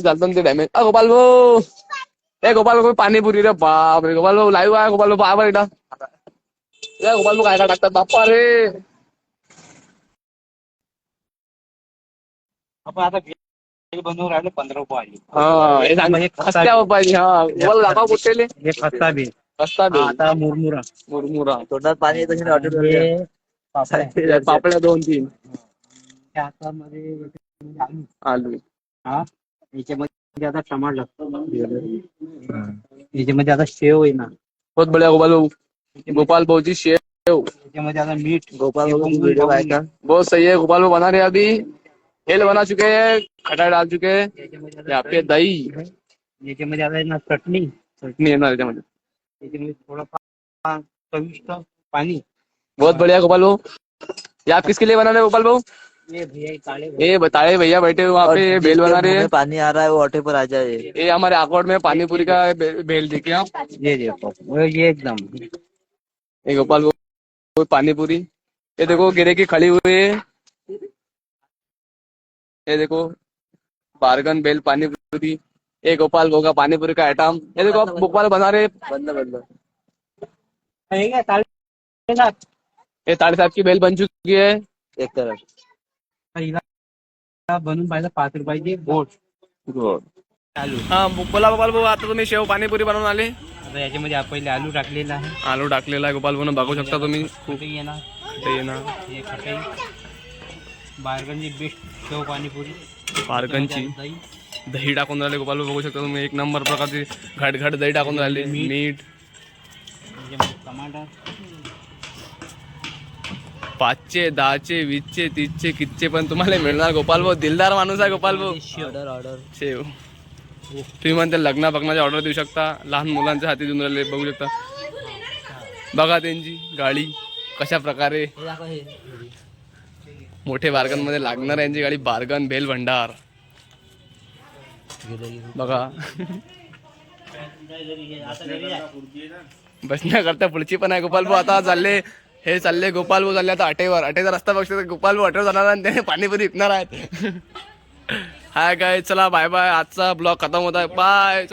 चालतं ते डॅमेज. गोपाल भाऊ, ए गोपाल भाऊ पाणीपुरी रे बाप रे. गोपाल भाऊ लाईव्ह आहे. गोपाल भाऊ बाबा एकदा गोपाल भाऊ काय काय टाकतात बाप्पा रे. आपण आता बनवून राहिले 15 रुपये आली. हा हे सांग खस्त्या पाहिजे. हा गोपाल दाखवा कुठले हे खस्ता बी खस्ता बी. आता मुरमुरा मुरमुरा तोंडात पाणी येतं की ऑटो पापड्या 2-3 आलू. हा याच्यामध्ये आता टमाटर याच्यामध्ये आता शेव आहे ना. बहुत बढिया गोपाल भाऊ. गोपाल भाऊची शेव. याच्यामध्ये आता मीठ. गोपाल वीडियो आहे का? बहुत सही है. गोपाल भाऊ बना रहे अभी. हेल बना चुके हैं. खटाई डाल चुके हैं. यहाँ पे दही. याच्यामध्ये आता ना चटणी येणार त्याच्यामध्ये. याच्यामध्ये थोडं चविष्ट पाणी. बहुत बढ़िया गोपाल भाऊ. ये आप किसके लिए बना रहे हो गोपाल भाऊ? ये भैया काले ये बताए भैया बैठे हुए वहाँ पे बेल बना रहे हैं. पानी आ रहा है वो ऑटो पर आ जाए. ये हमारे अकाउंट में पानीपुरी का बेल देखिए आप. ये देखो ये एकदम ये गोपाल भाऊ पानीपुरी. ये देखो गिरे की खड़ी हुई है. ये देखो बारगन बेल पानीपुरी. ये गोपाल भाऊ का पानीपुरी का आइटम. ये देखो आप गोपाल बना रहे. बंद बंद. ये ताड़े साहब की बेल बन चुकी है. एक तरफ बनवून पाहिजे 5 रुपयाची गोड. आलू. हा बोला गोपाल भाऊ. आता तुम्ही शेव पाणीपुरी बनवून आले. आता याच्यामध्ये पहिले आलू टाकलेला आहे. आलू टाकलेला आहे गोपाल भाऊ. बघू शकता तुम्ही. खूप येणार ते ना हे खटाई बाहेरगंजी बेस्ट शेव पाणीपुरी. बारगनची दही दही टाकून राहिले गोपाल भाऊ. बघू शकता तुम्ही. एक नंबर प्रकारची घाट दही टाकून राहिले. मीठ टमाटर 5चे 10चे 20चे 30चे कितचे पण तुम्हाला मिळणार. गोपाल भाऊ दिलदार माणूस आहे गोपाल भाऊ. ऑर्डर शेव तुम्ही म्हणते लग्ना बघण्याची ऑर्डर देऊ शकता. लहान मुलांच्या हाती देऊन राहिले. बघू शकता. बघा त्यांची गाडी कशा प्रकारे. मोठे बार्गन मध्ये लागणार यांची गाडी. बार्गन भेल भंडार बघा. बसण्याकरता पुढची पण आहे गोपाल भाऊ. आता चालले गोपाल भाऊ चालले आता अटेचा रस्ता बघतो. गोपाल भाऊ अटेवर जाणार आणि त्याने पाणीपुरी विकणार आहेत. हाय काय चला बाय बाय. आजचा ब्लॉग खतम होत आहे. बाय.